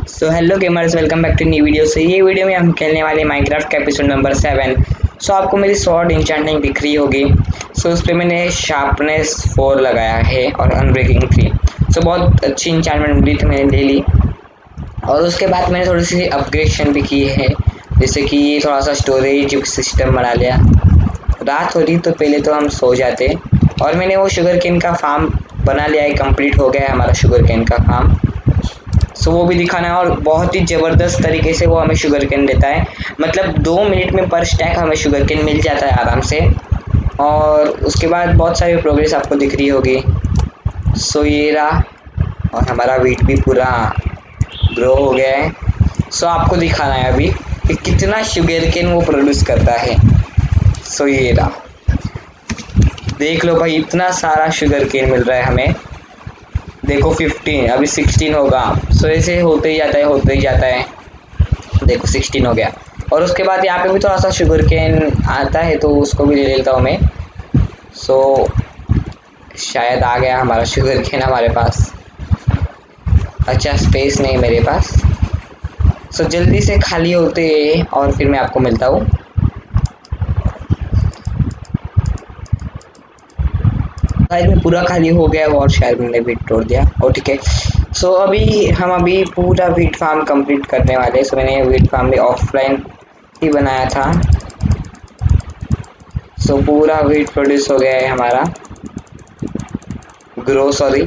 So hello gamers, welcome back to new video. से ये video में हम खेलने वाले माइनक्राफ्ट का एपिसोड नंबर 7। सो आपको मेरी स्वॉर्ड इंचेंटिंग दिख रही होगी। सो उस पर मैंने शार्पनेस 4 लगाया है और अनब्रेकिंग 3। सो बहुत अच्छी इंचेंटमेंट मिली तो मैंने ले ली। और उसके बाद मैंने थोड़ी सी अपग्रेडेशन भी की है, जैसे कि थोड़ा सा स्टोरेज सिस्टम बना लिया। रात हो रही तो पहले तो हम सो जाते। और मैंने वो शुगर केन का फार्म बना लिया है, कंप्लीट हो गया है हमारा शुगर केन का फार्म। सो वो भी दिखाना है। और बहुत ही ज़बरदस्त तरीके से वो हमें शुगर केन देता है, मतलब 2 मिनट में पर स्टैक हमें शुगर केन मिल जाता है आराम से। और उसके बाद बहुत सारी प्रोग्रेस आपको दिख रही होगी। सो ये रहा, और हमारा वेट भी पूरा ग्रो हो गया है। सो आपको दिखाना है अभी कि कितना शुगर केन वो प्रोड्यूस करता है। सो ये रहा, देख लो भाई, इतना सारा शुगर केन मिल रहा है हमें। देखो 15, अभी 16 होगा। सो ऐसे होते ही जाता है। देखो 16 हो गया। और उसके बाद यहाँ पे भी थोड़ा सा शुगर केन आता है, तो उसको भी ले लेता हूँ मैं। सो शायद आ गया हमारा शुगर केन हमारे पास। अच्छा, स्पेस नहीं मेरे पास। सो जल्दी से खाली होते और फिर मैं आपको मिलता हूँ। शायद में पूरा खाली हो गया और शायद मैंने वीट तोड़ दिया। और ठीक है। सो अभी पूरा वीट फार्म कंप्लीट करने वाले हैं। सो मैंने वीट फार्म भी ऑफलाइन ही बनाया था। सो पूरा वीट प्रोड्यूस हो गया है हमारा, ग्रो सॉरी।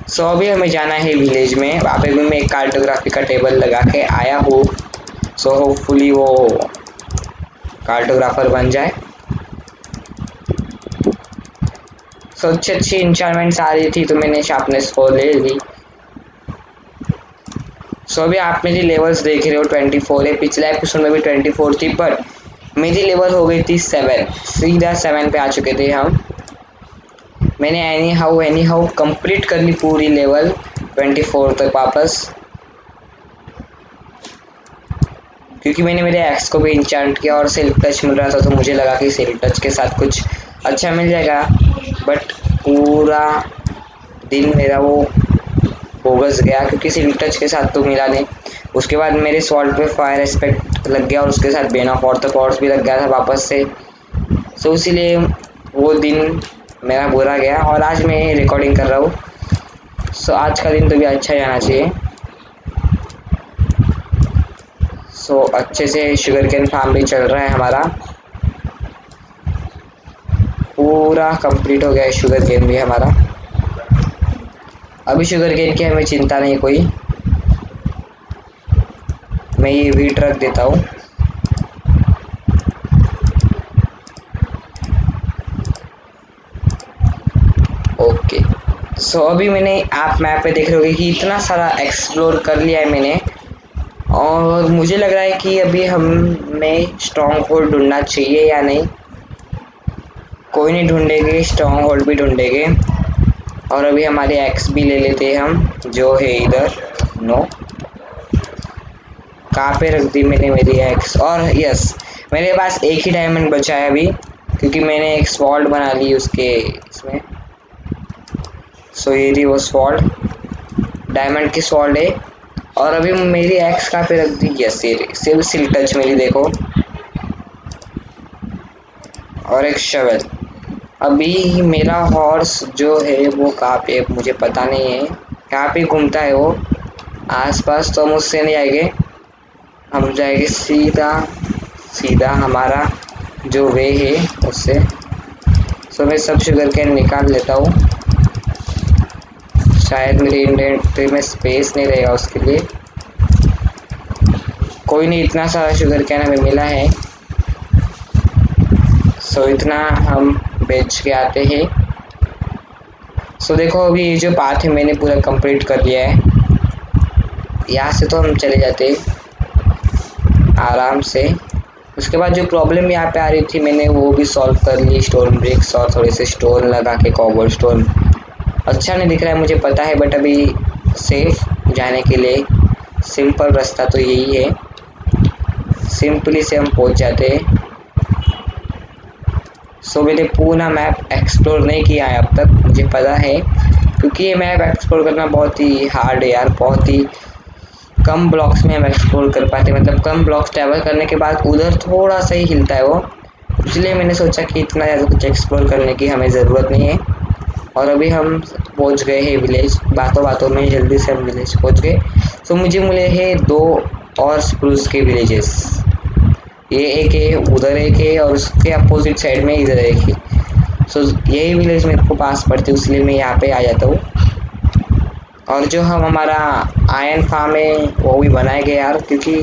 सो अभी हमें जाना है विलेज में। वहाँ पे भी मैं एक कार्टोग्राफी का टेबल लगा के आया हूँ। सो होपफुली वो कार्टोग्राफर बन जाए। सो अच्छी इंचार्टमेंट्स आ रही थी तो मैंने शार्पनेस 4 ले ली। सो अभी आप मेरी लेवल्स देख रहे हो, 24 है। पिछले एपिसोड में भी 24 थी, बट मेरी लेवल हो गई थी 7। सीधा 7 पे आ चुके थे हम। मैंने एनी हाउ कंप्लीट कर ली पूरी लेवल 24 तक वापस, क्योंकि मैंने मेरे एक्स को भी इंचांट किया और सिल्क टच मिल रहा था, तो मुझे लगा कि सिल्क टच के साथ कुछ अच्छा मिल जाएगा। बट पूरा दिन मेरा वो बोगस गया, क्योंकि सिल्क टच के साथ तो मिला नहीं। उसके बाद मेरे स्वॉर्ड पे फायर एस्पेक्ट लग गया और उसके साथ बेन ऑफ ऑर्थोपॉड्स भी लग गया था वापस से। सो इसीलिए वो दिन मेरा बुरा गया। और आज मैं रिकॉर्डिंग कर रहा हूँ। सो आज का दिन तो भी अच्छा जाना चाहिए। सो अच्छे से शुगर केन फार्म भी चल रहा है हमारा, पूरा कंप्लीट हो गया है शुगर केन भी हमारा। अभी शुगर केन की हमें चिंता नहीं कोई। मैं ये वीट रख देता हूँ। ओके। सो अभी मैंने आप मैप पे देख रहे होगे कि इतना सारा एक्सप्लोर कर लिया है मैंने। और मुझे लग रहा है कि अभी हमें स्ट्रॉन्ग होल्ड ढूंढना चाहिए या नहीं। कोई नहीं ढूंढेंगे, स्ट्रॉन्ग होल्ड भी ढूंढेंगे। और अभी हमारे एक्स भी ले लेते हैं हम, जो है इधर। नो, कहाँ पे रख दी मैंने मेरी एक्स। और यस, मेरे पास एक ही डायमंड बचा है अभी, क्योंकि मैंने एक स्वॉर्ड बना ली उसके इसमें। सो ये रही वो स्वॉर्ड, डायमंड की स्वॉर्ड है। और अभी मेरी एक्स कहाँ पे रख दी, यस ये सिर्फ सिल्क टच मेरी देखो। और एक शवल। अभी मेरा हॉर्स जो है वो कहाँ पे, मुझे पता नहीं है कहाँ पे घूमता है वो आसपास। तो हम उससे नहीं आएंगे, हम जाएंगे सीधा सीधा हमारा जो वे है उससे। सो मैं सब शुगर कैन निकाल लेता हूँ, शायद मेरी इन्वेंटरी में स्पेस नहीं रहेगा उसके लिए। कोई नहीं, इतना सारा शुगर कैन हमें मिला है। सो इतना हम बेच के आते हैं। सो देखो अभी ये जो पाथ है मैंने पूरा कंप्लीट कर लिया है। यहाँ से तो हम चले जाते आराम से। उसके बाद जो प्रॉब्लम यहाँ पे आ रही थी मैंने वो भी सॉल्व कर ली, स्टोन ब्रिक्स और थोड़े से स्टोन लगा के। कॉबल स्टोन अच्छा नहीं दिख रहा है मुझे पता है, बट अभी सेफ जाने के लिए सिंपल रास्ता तो यही है, सिंपली से हम पहुंच जाते हैं। सो मैंने पूरा मैप एक्सप्लोर नहीं किया है अब तक, मुझे पता है क्योंकि ये मैप एक्सप्लोर करना बहुत ही हार्ड है यार, बहुत ही कम ब्लॉक्स में हम एक्सप्लोर कर पाते, मतलब कम ब्लॉक्स ट्रैवल करने के बाद उधर थोड़ा सा ही हिलता है वो, इसलिए मैंने सोचा कि इतना ज़्यादा कुछ एक्सप्लोर करने की हमें ज़रूरत नहीं है। और अभी हम पहुंच गए हैं विलेज, बातों बातों में जल्दी से हम विलेज पहुंच गए। तो मुझे मिले हैं 2 और स्प्रूस के विलेजेस, ये एक है, उधर एक है, और उसके अपोजिट साइड में इधर एक है। सो यही विलेज मेरे को पास पड़ती है, इसलिए मैं यहाँ पे आ जाता हूँ। और जो हम हमारा आयरन फार्म है वो भी बनाए गए यार, क्योंकि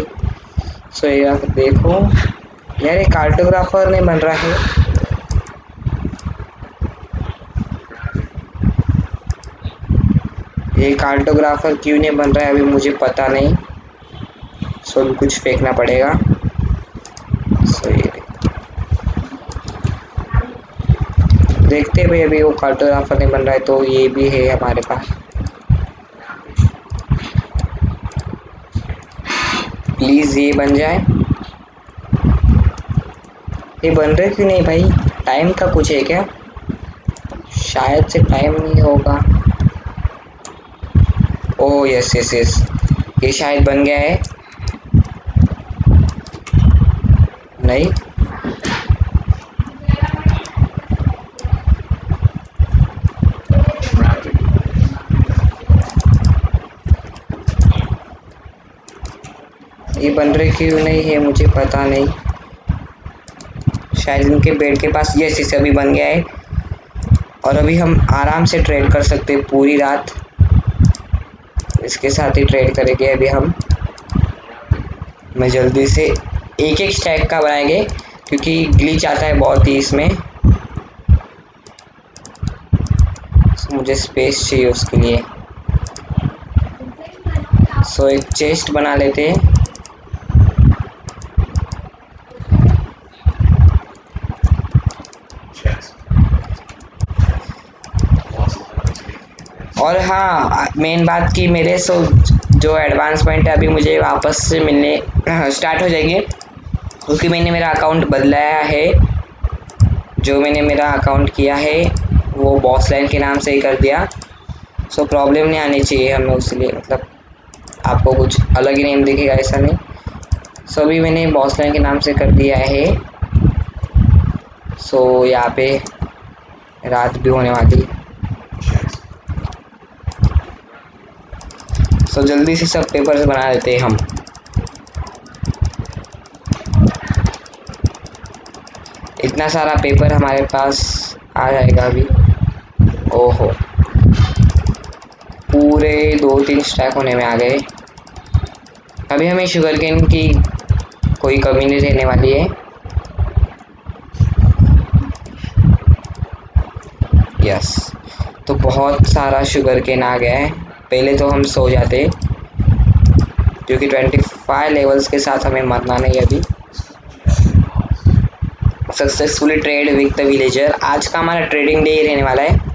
सो यार देखो यार, ये कार्टोग्राफर नहीं बन रहा है। ये कार्टोग्राफर क्यों नहीं बन रहा है अभी मुझे पता नहीं। सो अभी कुछ फेंकना पड़ेगा। सो ये देखते हैं भाई, अभी वो कार्टोग्राफर नहीं बन रहा है तो ये भी है हमारे पास। प्लीज ये बन जाए। ये बन रहे क्यों नहीं भाई, टाइम का कुछ है क्या? शायद से टाइम नहीं होगा। ओह यस यस यस, ये शायद बन गया है। नहीं, ये बन रहे क्यों नहीं है मुझे पता नहीं। शायद इनके बेड के पास, यस यस अभी बन गया है। और अभी हम आराम से ट्रेड कर सकते हैं पूरी रात, इसके साथ ही ट्रेड करेंगे अभी हम। मैं जल्दी से एक एक स्टैक का बनाएंगे, क्योंकि ग्लिच आता है बहुत ही इसमें, मुझे स्पेस चाहिए उसके लिए। सो एक चेस्ट बना लेते हैं। और हाँ, मेन बात की मेरे जो एडवांसमेंट है अभी मुझे वापस से मिलने स्टार्ट हो जाएगी, क्योंकि मैंने मेरा अकाउंट बदलाया है। जो मैंने मेरा अकाउंट किया है वो बॉस लाइन के नाम से ही कर दिया। सो प्रॉब्लम नहीं आनी चाहिए हमें, उसलिए मतलब आपको कुछ अलग ही नेम दिखेगा ऐसा नहीं। सो अभी मैंने बॉस लाइन के नाम से कर दिया है। सो यहाँ पे रात भी होने वाली। सो जल्दी से सब पेपर्स बना लेते हैं हम। इतना सारा पेपर हमारे पास आ जाएगा अभी। ओहो, पूरे 2-3 स्टैक होने में आ गए। अभी हमें शुगर केन की कोई कमी नहीं रहने वाली है। यस, तो बहुत सारा शुगर केन आ गया है। पहले तो हम सो जाते, क्योंकि 25 लेवल्स के साथ हमें मरना नहीं अभी। Successfully trade with the villager, आज का हमारा ट्रेडिंग डे ही रहने वाला है।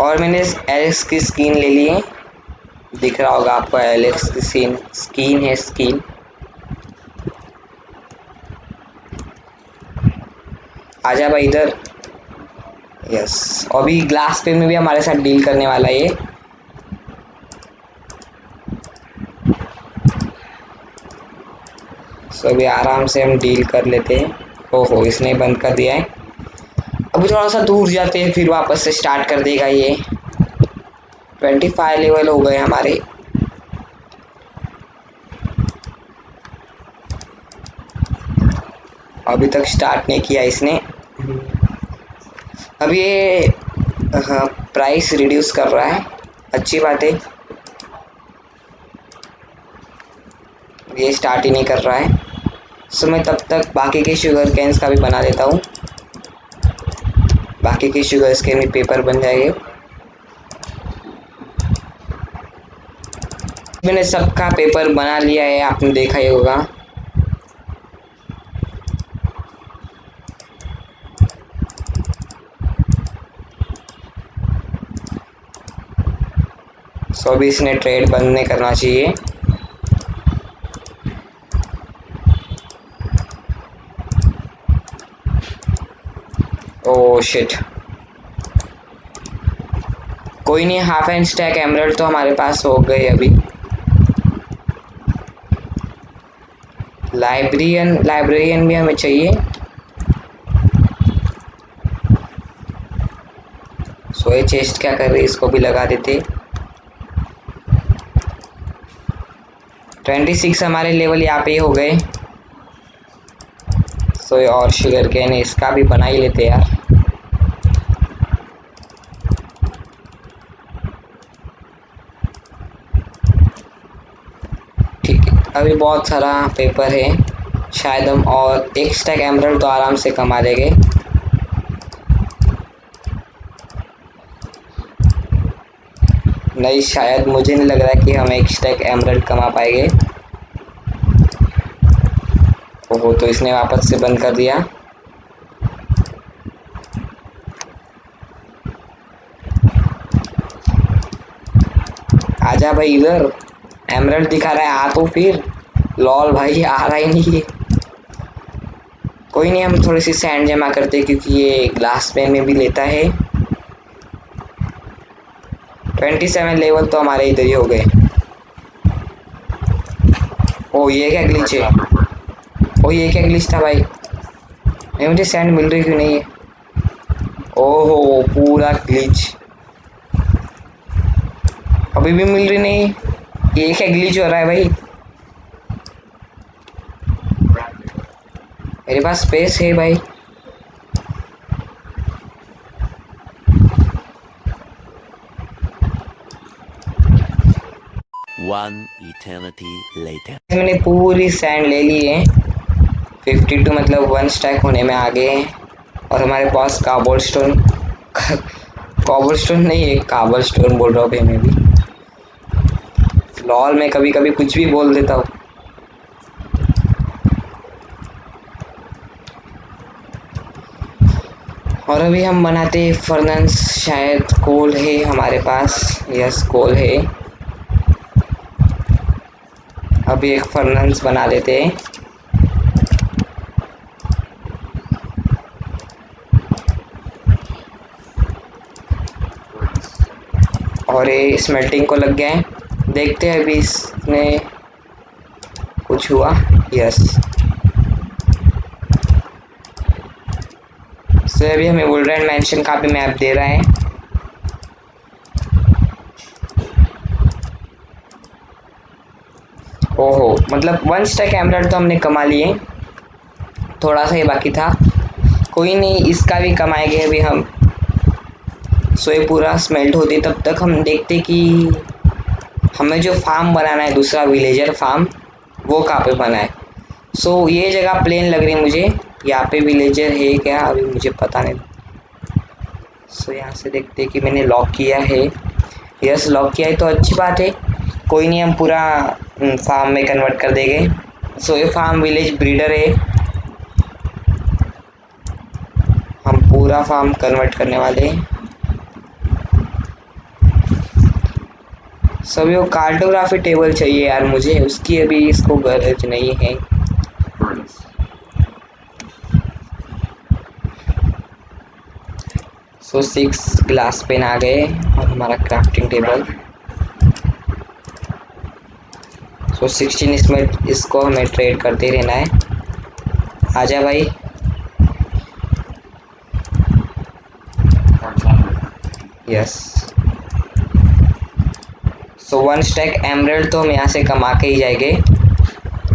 और मैंने एलेक्स की स्किन ले ली है, दिख रहा होगा आपको एलेक्स की स्किन है स्किन। आजा भाई इधर। यस, अभी ग्लास पे में भी हमारे साथ डील करने वाला है ये। सो अभी आराम से हम डील कर लेते हैं। ओहो, इसने बंद कर दिया है। अभी थोड़ा सा दूर जाते हैं फिर वापस से स्टार्ट कर देगा ये। 25 लेवल हो गए हमारे। अभी तक स्टार्ट नहीं किया इसने। अब ये प्राइस रिड्यूस कर रहा है, अच्छी बात है। ये स्टार्ट ही नहीं कर रहा है। सो मैं तब तक बाकी के शुगर कैंस का भी बना लेता हूँ, बाकी के शुगर के भी पेपर बन जाएंगे। मैंने सबका पेपर बना लिया है, आपने देखा ही होगा। सो अभी इसने ट्रेड बंद नहीं करना चाहिए। ओह शिट, कोई नहीं, हाफ एंड स्टैक एमरल्ड तो हमारे पास हो गए अभी। लाइब्रेरियन भी हमें चाहिए। सो ये चेस्ट क्या कर रही है, इसको भी लगा देते। 26 हमारे लेवल यहाँ पे हो गए। सो ये और शुगर केन, इसका भी बना ही लेते यार। ठीक है, अभी बहुत सारा पेपर है, शायद हम और एक स्टैक एमरल्ड तो आराम से कमा लेंगे। नहीं, शायद मुझे नहीं लग रहा कि हम एक स्टैक एमरल्ड कमा पाएंगे। ओहो, तो इसने वापस से बंद कर दिया। आजा भाई इधर, एमरल्ड दिखा रहा है, आ तो फिर। लॉल भाई, आ रहा ही नहीं है। कोई नहीं, हम थोड़ी सी सैंड जमा करते हैं क्योंकि ये ग्लास पे में भी लेता है। 27 लेवल तो हमारे इधर ही हो गए। ओ ये क्या ग्लिच है, ओ ये क्या ग्लिच था भाई। नहीं, मुझे सैंड मिल रही क्यों नहीं है। ओहो, पूरा ग्लिच, अभी भी मिल रही नहीं। ये क्या ग्लिच हो रहा है भाई। मेरे पास स्पेस है भाई। One eternity later. मैंने पूरी सैंड ले ली है। 52 मतलब 1 स्टैक होने में आ गए हैं। और हमारे पास काबल स्टोन काबल स्टोन नहीं है, काबल स्टोन बोल रहा हूँ भाई मैं भी। लॉल में कभी कभी कुछ भी बोल देता हूँ। और अभी हम बनाते हैं फर्नेस, शायद कोल है हमारे पास। यस, कोल है। अभी एक फर्नेस बना लेते हैं। और ये स्मेल्टिंग को लग गया है, देखते हैं अभी इसने कुछ हुआ। यस, सो अभी हमें वुल्ड्रैंड मैंशन का भी मैप दे रहा है। ओहो, मतलब 1 स्टैक एमरल्ड तो हमने कमा लिए, थोड़ा सा ही बाकी था। कोई नहीं, इसका भी कमाएंगे अभी हम। सो ये पूरा स्मेल्ट होती तब तक हम देखते कि हमें जो फार्म बनाना है, दूसरा विलेजर फार्म, वो कहाँ पे बना है। सो ये जगह प्लेन लग रही है मुझे, यहाँ पे विलेजर है क्या अभी मुझे पता नहीं। सो यहाँ से देखते कि मैंने लॉक किया है। यस, लॉक किया है तो अच्छी बात है। कोई नहीं, हम पूरा फार्म में कन्वर्ट कर देंगे। सो ये फार्म विलेज ब्रीडर है, हम पूरा फार्म कन्वर्ट करने वाले हैं। सभी वो कार्टोग्राफी टेबल चाहिए यार मुझे, उसकी अभी इसको गरज नहीं है। सो 6 ग्लास पेन आ गए और हमारा क्राफ्टिंग टेबल। सो 16 इसमें, इसको हमें ट्रेड करते रहना है। आजा भाई। यस, सो 1 स्टैक एमरल्ड तो हम यहाँ से कमा के ही जाएंगे।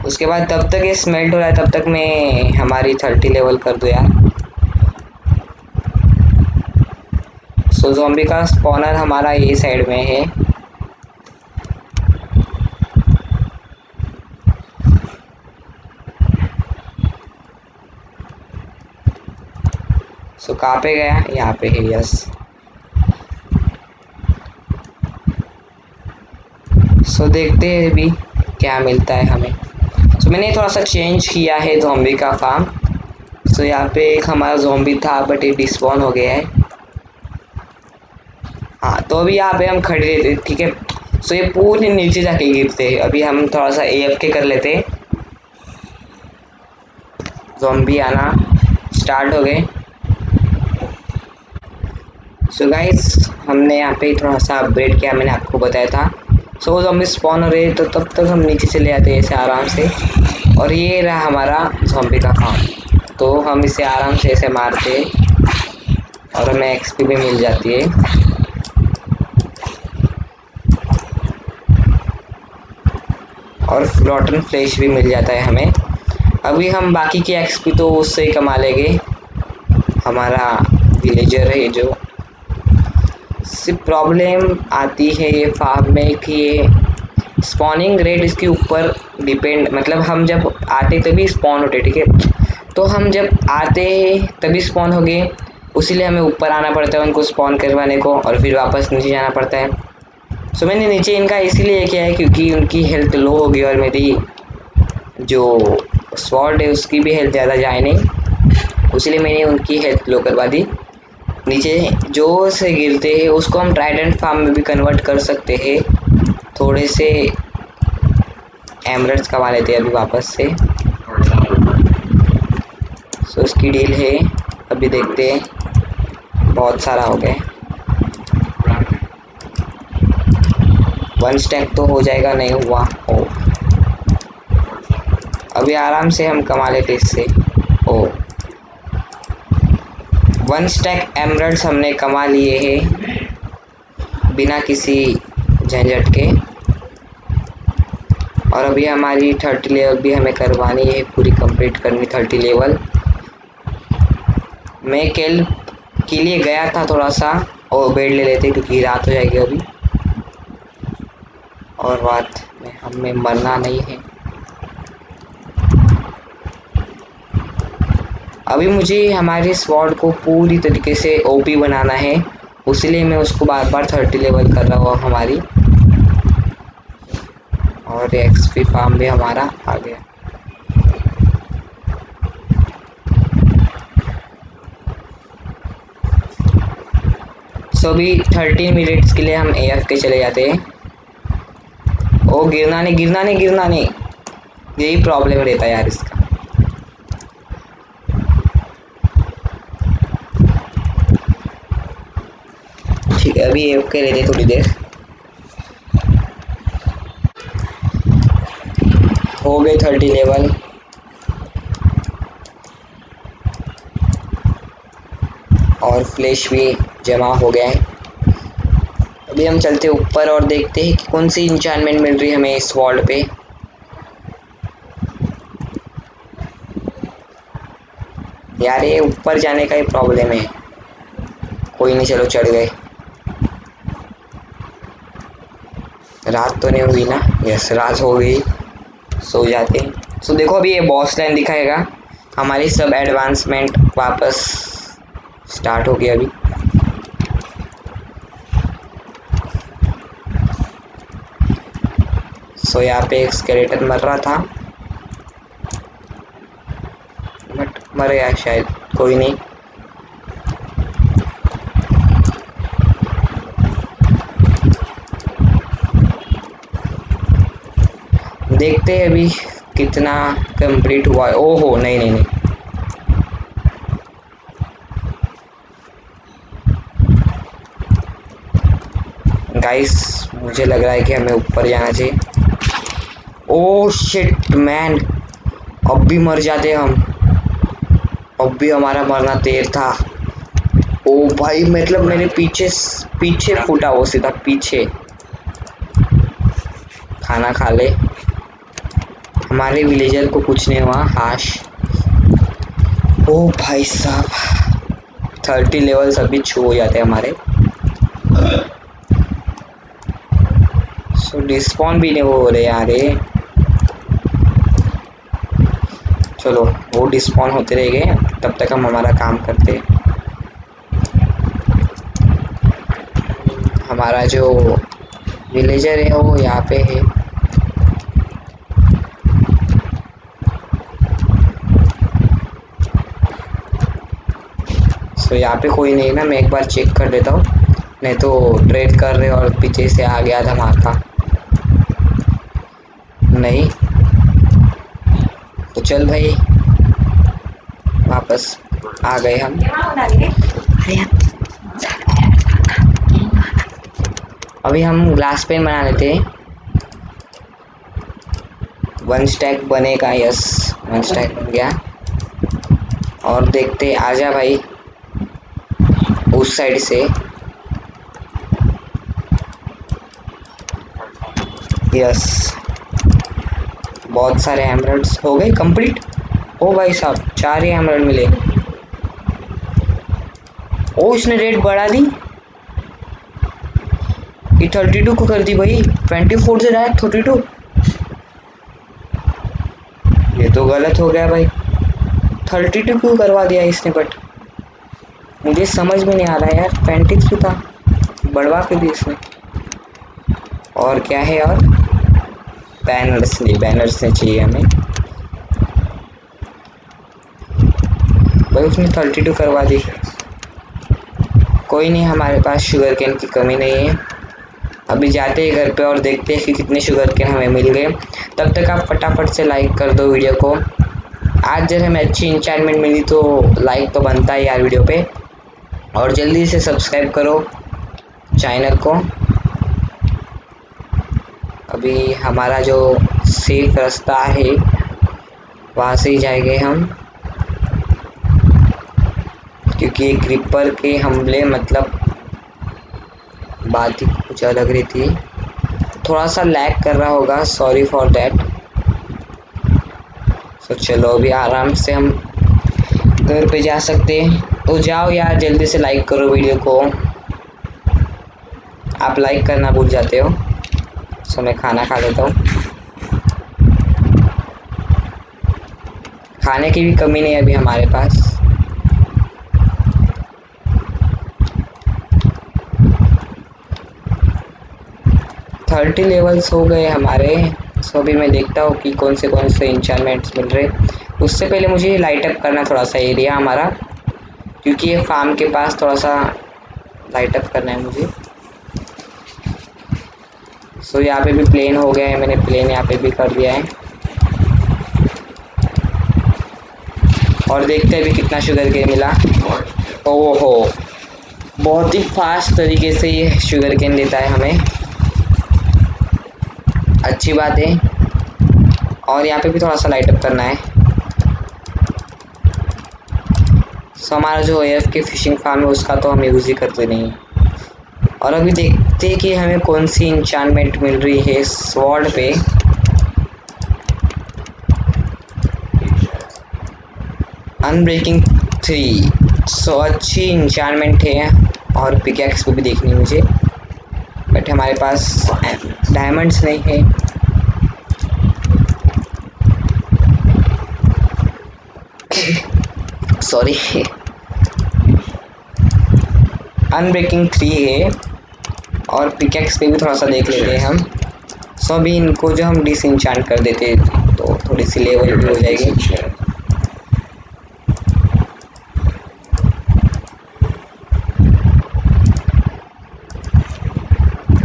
उसके बाद तब तक ये स्मेल्ट हो रहा है, तब तक मैं हमारी 30 लेवल कर दूँ यार। सो ज़ॉम्बी का स्पॉनर हमारा ये साइड में है। सो कहाँ पे गया, यहाँ पे है। यस, सो देखते हैं अभी क्या मिलता है हमें। सो मैंने थोड़ा सा चेंज किया है ज़ॉम्बी का फार्म। सो यहाँ पे एक हमारा ज़ॉम्बी था बट ये डिस्पॉन हो गया है। हाँ, तो अभी यहाँ पे हम खड़े रहते, ठीक है। सो ये पूरे नीचे जाके गिरते हैं। अभी हम थोड़ा सा AFK कर लेते हैं। ज़ॉम्बी आना स्टार्ट हो गए। सो गाइस हमने यहाँ पे थोड़ा सा अपग्रेड किया, मैंने आपको बताया था। सो ज़ॉम्बी स्पॉन हो रहे तो तब तक हम नीचे चले जाते हैं ऐसे आराम से, और ये रहा हमारा ज़ॉम्बी का काम। तो हम इसे आराम से ऐसे मारते और हमें एक्सपी भी मिल जाती है। और रॉटन फ्लैश भी मिल जाता है हमें। अभी हम बाकी की एक्सपी तो उससे ही कमा लेंगे। हमारा विलेजर है जो, सिर्फ प्रॉब्लम आती है ये फार्म में कि ये स्पॉनिंग रेट इसके ऊपर डिपेंड, मतलब हम जब आते तभी स्पॉन होते, ठीक है, तो हम जब आते तभी स्पॉन हो गए, उसीलिए हमें ऊपर आना पड़ता है उनको स्पॉन करवाने को, और फिर वापस नीचे जाना पड़ता है। सो मैंने नीचे इनका इसीलिए किया है क्योंकि उनकी हेल्थ लो होगी और मेरी जो स्वॉर्ड है उसकी भी हेल्थ ज़्यादा जाए नहीं, इसलिए मैंने उनकी हेल्थ लो करवा दी। नीचे जो से गिरते हैं उसको हम ट्राइडेंट फार्म में भी कन्वर्ट कर सकते हैं, थोड़े से एमरल्ड्स कमा लेते हैं अभी वापस से। सो उसकी डील है, अभी देखते हैं, बहुत सारा हो गया, 1 स्टैक तो हो जाएगा, नहीं हुआ हो, अभी आराम से हम कमा लेते इससे। ओ 1 स्टैक एमरल्ड्स हमने कमा लिए हैं बिना किसी झंझट के। और अभी हमारी 30 लेवल भी हमें करवानी है, पूरी कंप्लीट करनी 30 लेवल। मैं कल के लिए गया था थोड़ा सा, और बेड ले लेते क्योंकि रात हो जाएगी अभी, और रात में हमें मरना नहीं है। अभी मुझे हमारे स्वॉर्ड को पूरी तरीके से ओपी बनाना है, उसलिए मैं उसको बार बार 30 लेवल कर रहा हूँ हमारी। और एक्सपी फार्म भी हमारा आ गया। सो अभी 30 मिनट्स के लिए हम AFK चले जाते हैं। ओ गिरना नहीं, गिरना नहीं, गिरना नहीं, यही प्रॉब्लम रहता है यार इसका। ठीक है, अभी AFK रहते थोड़ी देर। हो गए 30 लेवल। और फ्लैश भी जमा हो गया है। अभी हम चलते ऊपर और देखते हैं कि कौन सी इंचार्टमेंट मिल रही है हमें इस वॉल्ड पे। यार ये ऊपर जाने का ही प्रॉब्लम है। कोई नहीं, चलो चढ़ गए। रात तो नहीं हुई ना? यस, रात हो गई, सो जाते हैं। सो देखो अभी ये बॉस लाइन दिखाएगा, हमारी सब एडवांसमेंट वापस स्टार्ट हो गई अभी। सो यहाँ पे एक स्केलेटन मर रहा था, बट मर गया शायद, कोई नहीं। देखते हैं अभी कितना कंप्लीट हुआ है। ओहो नहीं नहीं नहीं, गाइस मुझे लग रहा है कि हमें ऊपर जाना चाहिए। ओह शिट मैन, अब भी मर जाते हम, अब भी हमारा मरना देर था। ओ भाई, मतलब मेरे पीछे पीछे फूटा वो सीधा पीछे। खाना खा ले, हमारे विलेजर को कुछ नहीं हुआ। हाश, ओ भाई साहब 30 लेवल सभी छू हो जाते हैं हमारे। सो डिस्पॉन भी नहीं हो रहे यार ये। चलो वो डिस्पॉन होते रहेंगे, तब तक हम हमारा काम करते हैं। हमारा जो विलेजर है वो यहाँ पे है। सो यहाँ पे कोई नहीं ना, मैं एक बार चेक कर लेता हूँ, नहीं तो ट्रेड कर रहे और पीछे से आ गया धमाका। नहीं तो चल भाई, वापस आ गए हम। अभी हम ग्लास पेन बना लेते हैं। 1 स्टैक बनेगा। यस, 1 स्टैक बन गया। और देखते, आजा भाई उस साइड से। यस, बहुत सारे एमराल्ड्स हो गए कंप्लीट। ओ भाई साहब, 4 ही एमराल्ड मिले। ओ, इसने रेट बढ़ा दी। ये 32 को कर दी भाई, 24 से डायरेक्ट 32। ये तो गलत हो गया भाई, 32 क्यों करवा दिया इसने? बट मुझे समझ में नहीं आ रहा यार, 23 था, बढ़वा के दी इसने। और क्या है? और बैनर्स नहीं, बैनर्स नहीं चाहिए हमें भाई, उसने 32 करवा दी। कोई नहीं, हमारे पास शुगर केन की कमी नहीं है। अभी जाते हैं घर पे और देखते हैं कि कितने शुगर केन हमें मिल गए। तब तक आप फटाफट से लाइक कर दो वीडियो को। आज जब हमें अच्छी इंचार्टमेंट मिली तो लाइक तो बनता है यार वीडियो पे। और जल्दी से सब्सक्राइब करो चैनल को। अभी हमारा जो सेफ रास्ता है वहाँ से ही जाएंगे हम, क्योंकि क्रीपर के हमले मतलब बात ही कुछ अलग रहती है। थोड़ा सा लैग कर रहा होगा, सॉरी फॉर दैट। तो चलो अभी आराम से हम घर पे जा सकते हैं। तो जाओ यार, जल्दी से लाइक करो वीडियो को। आप लाइक करना भूल जाते हो। सो मैं खाना खा लेता हूँ। खाने की भी कमी नहीं है अभी हमारे पास। थर्टी लेवल्स हो गए हमारे। सो अभी मैं देखता हूँ कि कौन से इंचार्टमेंट्स मिल रहे। उससे पहले मुझे लाइट अप करना थोड़ा सा एरिया हमारा, क्योंकि ये फार्म के पास थोड़ा सा लाइट अप करना है मुझे। सो यहाँ पे भी प्लेन हो गया है, मैंने प्लेन यहाँ पे भी कर दिया है। और देखते हैं अभी कितना शुगर केन मिला। ओहो, बहुत ही फास्ट तरीके से ये शुगर केन देता है हमें, अच्छी बात है। और यहाँ पे भी थोड़ा सा लाइट अप करना है। सो हमारा जो एफ के फिशिंग फार्म है उसका तो हम यूज़ ही करते नहीं। और अभी देखते हैं कि हमें कौन सी इंचार्टमेंट मिल रही है स्वॉर्ड पे। अनब्रेकिंग 3, सो अच्छी इंचार्टमेंट है। और पिकैक्स को भी देखनी है मुझे, बट हमारे पास डायमंड्स नहीं है। सॉरी, अनब्रेकिंग 3 है। और पिकैक्स पे भी थोड़ा सा देख लेते हैं हम। सो अभी इनको जो हम डिसइंचांट कर देते तो थोड़ी सी लेवल भी हो जाएगी।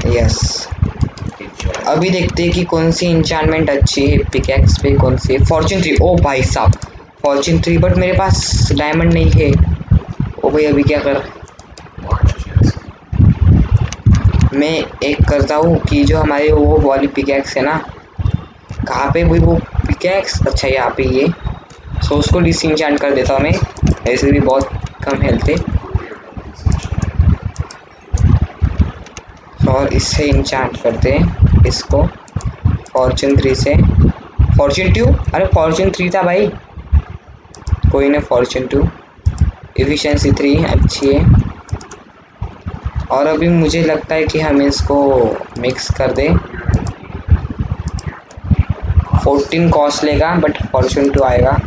यस, अभी देखते हैं कि कौन सी इंचार्टमेंट अच्छी है पिकैक्स पे, कौन सी फॉर्च्यून 3। ओ भाई साहब, फॉर्च्यून 3, बट मेरे पास डायमंड नहीं है। ओ भाई, अभी क्या कर, मैं एक करता हूँ कि जो हमारे वो वाली पिकैक्स है ना, कहाँ पे भाई वो पिकैक्स? अच्छा, यहाँ पे ये। सो उसको डिसइंचांट कर देता हूँ मैं, ऐसे भी बहुत कम हेल्थ है। और इससे इंचांट करते हैं इसको, फॉर्च्यून 3 से। फॉर्च्यून 2, अरे फॉर्च्यून 3 था भाई, कोई ना, फॉर्च्यून 2। एफिशिएंसी 3 अच्छी है। और अभी मुझे लगता है कि हम इसको मिक्स कर दें। 14 कॉस्ट लेगा, बट फॉर्च्यून 2 आएगा।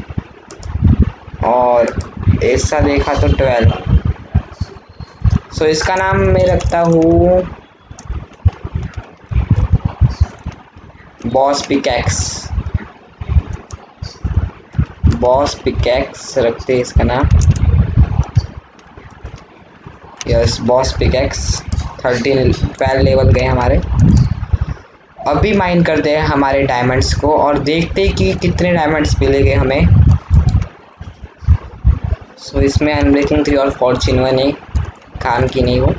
और ऐसा देखा तो 12। सो इसका नाम मैं रखता हूँ बॉस पिकैक्स। बॉस पिकैक्स रखते हैं इसका नाम। Yes, boss pickaxe. 12 लेवल गए हमारे। अभी माइन करते हैं हमारे डायमंड्स को और देखते हैं कि कितने डायमंड्स मिलेंगे हमें। सो इसमें अनब्रेकिंग 3 और फॉर्च्यून 1 है, काम की नहीं वो।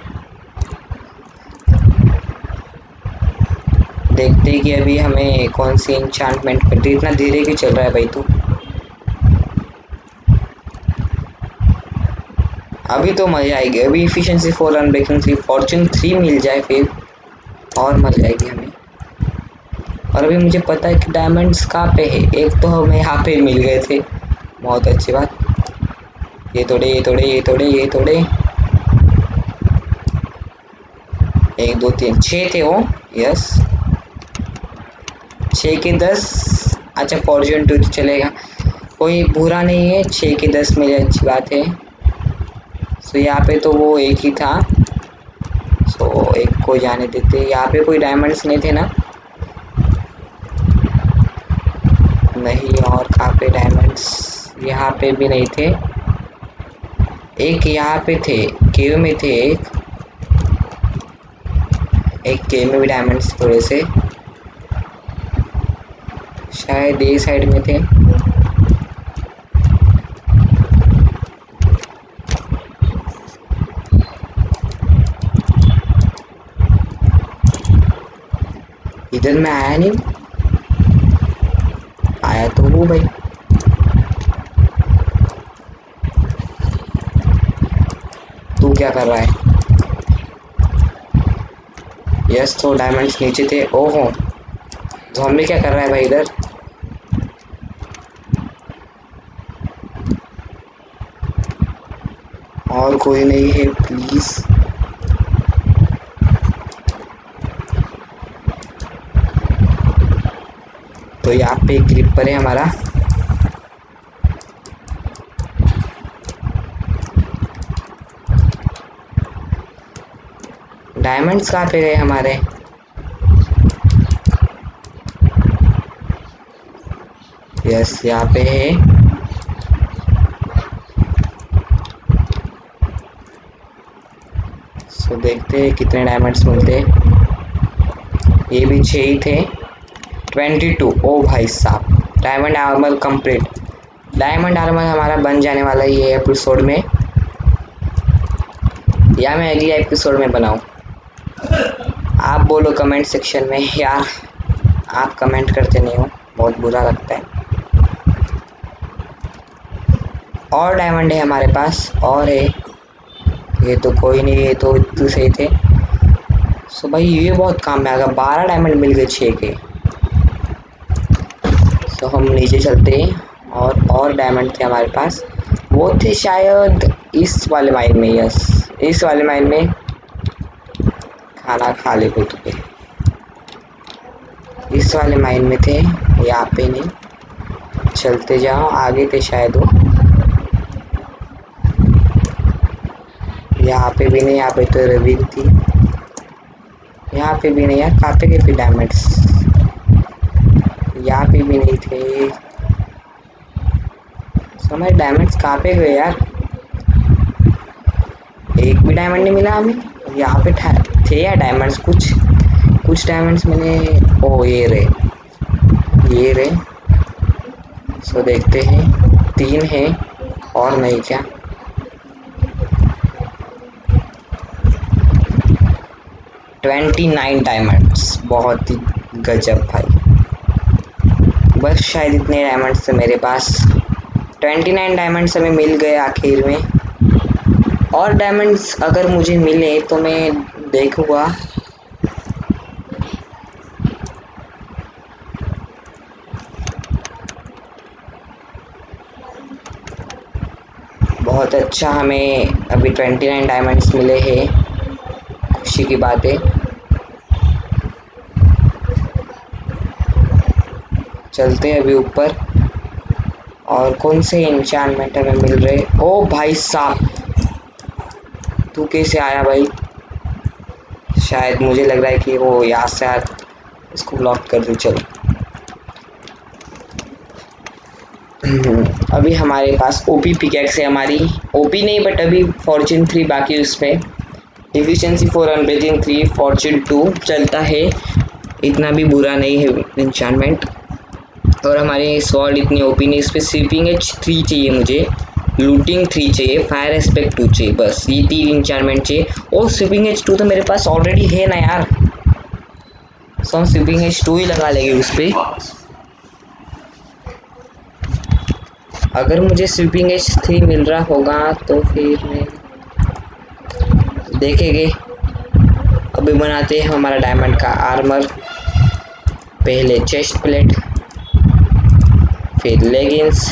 देखते हैं कि अभी हमें कौन सी इंचांटमेंट करती है। इतना धीरे क्यों चल रहा है भाई तू? अभी तो मजा आएगी। अभी इफिशिएंसी 4 अनब्रेकिंग 3 फॉर्चून 3 मिल जाए फिर और मजा आएगी हमें। और अभी मुझे पता है कि डायमंड्स कहाँ पे है। एक तो हमें यहाँ पे मिल गए थे, बहुत अच्छी बात। ये तोड़े ये तोड़े ये तोड़े ये तोड़े। 1 2 3 6 थे वो। यस 6 के 10। अच्छा फॉर्चून 2 चलेगा, कोई बुरा नहीं है। 6 के 10 मेरी अच्छी बात है। सो यहाँ पे तो वो एक ही था, सो एक को जाने देते। यहाँ पे कोई डायमंड्स नहीं थे ना? नहीं। और कहाँ पे डायमंड्स? यहाँ पे भी नहीं थे। एक यहाँ पे थे, केव में थे। एक केव में भी डायमंड्स थोड़े से, शायद ये साइड में थे। इधर में आया नहीं, आया तो वो भाई। तू क्या कर रहा है? यस तो डायमंड्स नीचे थे। ओहो ज़ॉम्बी क्या कर रहा है भाई इधर? और कोई नहीं है प्लीज। तो यहाँ पे एक क्रीपर है हमारा। डायमंड्स कहाँ पे गए हमारे? यस यहाँ पे है। सो देखते हैं कितने डायमंड्स मिलते हैं। ये भी 6 ही थे। 22। ओ भाई साहब diamond armour complete. Diamond armour हमारा बन जाने वाला है ये एपिसोड में, या मैं अगले एपिसोड में बनाऊं? आप बोलो कमेंट सेक्शन में। यार आप कमेंट करते नहीं हो, बहुत बुरा लगता है। और डायमंड है हमारे पास, और है। ये तो कोई नहीं, ये तो इतने सही थे। सो भाई ये बहुत काम में आ गया। 12 डायमंड मिल गए 6 के। सो हम नीचे चलते हैं। और डायमंड थे हमारे पास, वो थे शायद इस वाले माइन में। यस इस वाले माइन में। खाना खा ले कोई तो। इस वाले माइन में थे, यहाँ पे नहीं। चलते जाओ, आगे थे शायद वो। यहाँ पे भी नहीं, यहाँ पे तो रवि थी। यहाँ पे भी नहीं यार, कहाँ पे गए फिर डायमंड्स? यहाँ पे भी नहीं थे। समझ डायमंड्स कहाँ पे गए यार? एक भी डायमंड नहीं मिला हमें। यहाँ पे थे यार डायमंड्स, कुछ डायमंड्स मैंने। ओ ये रे। सो देखते हैं 3 है और नहीं क्या? $29 डायमंड्स, बहुत ही गजब भाई। बस शायद इतने डायमंड्स थे मेरे पास। 29 डायमंड्स हमें मिल गए आखिर में। और डायमंड्स अगर मुझे मिले तो मैं देखूँगा। बहुत अच्छा, हमें अभी 29 डायमंड्स मिले हैं, खुशी की बात है। चलते हैं अभी ऊपर। और कौन से एन्चेंटमेंट हमें मिल रहे? ओ भाई साहब तू कैसे आया भाई? शायद मुझे लग रहा है कि वो यहाँ से इसको ब्लॉक कर दूँ। चलो अभी हमारे पास ओपी पिकैक्स है हमारी। ओपी नहीं बट अभी फॉर्चून 3 बाकी उसमें। एफिशिएंसी 4 अनब्रेकिंग 3 फॉर्चून 2 चलता है, इतना भी बुरा नहीं है एन्चेंटमेंट। और हमारी स्वॉर्ड इतनी ओपी नहीं। इस पर स्वीपिंग एज 3 चाहिए मुझे, लूटिंग 3 चाहिए, फायर एस्पेक्ट 2 चाहिए। बस ये 3 एन्चेंटमेंट चाहिए। और स्वीपिंग एज 2 तो मेरे पास ऑलरेडी है ना यार। सो हम स्वीपिंग एज 2 ही लगा लेंगे उस पे। अगर मुझे स्वीपिंग एज 3 मिल रहा होगा तो फिर मैं देखेंगे। अभी बनाते हैं हमारा डायमंड का आर्मर। पहले चेस्ट प्लेट, फिर लेगिंग्स,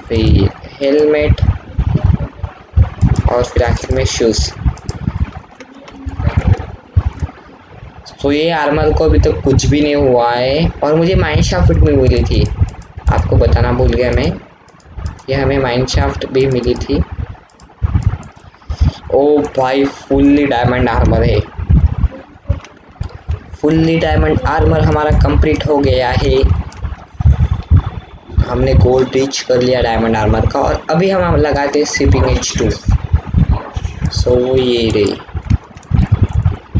फिर हेलमेट और फिर आखिर में शूज। तो ये आर्मर को अभी तक कुछ भी नहीं हुआ है। और मुझे माइन शाफ्ट भी मिली थी, आपको बताना भूल गया मैं, ये हमें माइन शाफ्ट भी मिली थी। ओ भाई फुल्ली डायमंड आर्मर है। फुल्ली डायमंड आर्मर हमारा कंप्लीट हो गया है। हमने गोल रीच कर लिया डायमंड आर्मर का। और अभी हम लगाते हैं स्वीपिंग एज 2। सो ये रही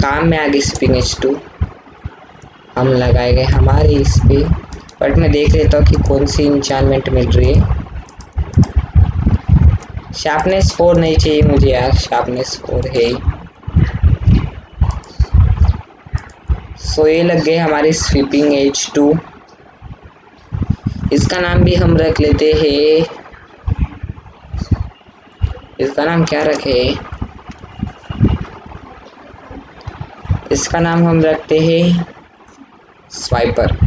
काम में आ गई स्वीपिंग एज 2। हम लगाएंगे हमारे इस पे। बट मैं देख लेता हूँ कि कौन सी इंचार्टमेंट मिल रही है। शार्पनेस 4 नहीं चाहिए मुझे यार, शार्पनेस 4 है। सो ये लग गए हमारी स्वीपिंग एज 2। इसका नाम भी हम रख लेते हैं, इसका नाम क्या रखे? इसका नाम हम रखते हैं स्वाइपर।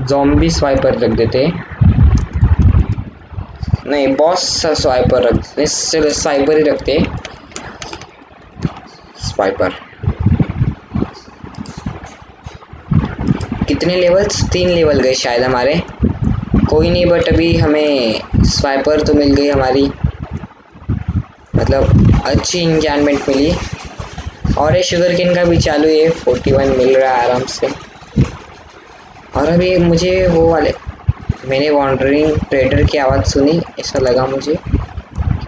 ज़ॉम्बी स्वाइपर रख देते, नहीं बॉस स्वाइपर रख, चलो स्वाइपर ही रखते। स्वाइपर कितने लेवल्स? 3 लेवल गए शायद हमारे। कोई नहीं, बट अभी हमें स्वाइपर तो मिल गई हमारी, मतलब अच्छी इंचार्टमेंट मिली। और ये शुगर केन का भी चालू है, 41 मिल रहा है आराम से। और अभी मुझे वो वाले, मैंने वॉन्डरिंग ट्रेडर की आवाज़ सुनी, ऐसा लगा मुझे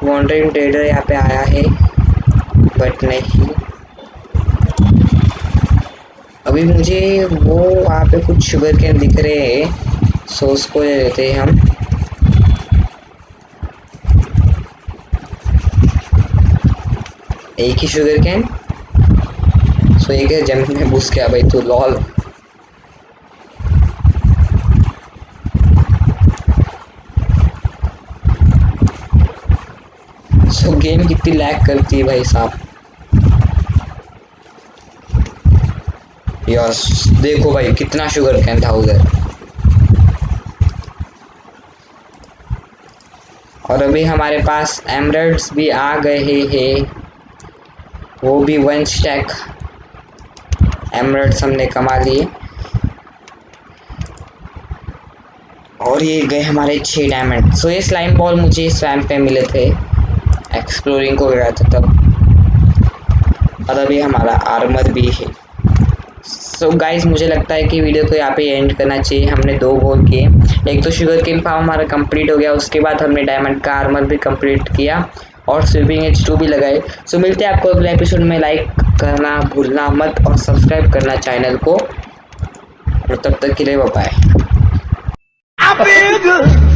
वॉन्डरिंग ट्रेडर यहाँ पे आया है, बट नहीं। अभी मुझे वो वहाँ पे कुछ शुगर केन दिख रहे हैं, सो उसको ले लेते हैं हम। एक ही शुगर केन, सो एक है जमीन में घुस गया भाई तू, लॉल। सो गेम कितनी लैग करती है भाई साहब। यस देखो भाई कितना शुगर कैन था उधर। और अभी हमारे पास एमरल्ड्स भी आ गए हैं, वो भी 1 स्टैक एमरल्ड्स हमने कमा लिए। और ये गए हमारे 6 डायमंड। सो ये स्लाइम बॉल मुझे स्वैम्प पे मिले थे, एक्सप्लोरिंग को गया था तब। और अभी हमारा आर्मर भी है। सो गाइस मुझे लगता है कि वीडियो को यहाँ पे एंड करना चाहिए। हमने 2 गोल किए, एक तो शुगर केन फार्म हमारा कंप्लीट हो गया, उसके बाद हमने डायमंड का आर्मर भी कंप्लीट किया और स्वीपिंग एज 2 भी लगाए। सो मिलते हैं आपको अगले एपिसोड में। लाइक करना भूलना मत और सब्सक्राइब करना चैनल को। और तब तक के लिए बाय बाय।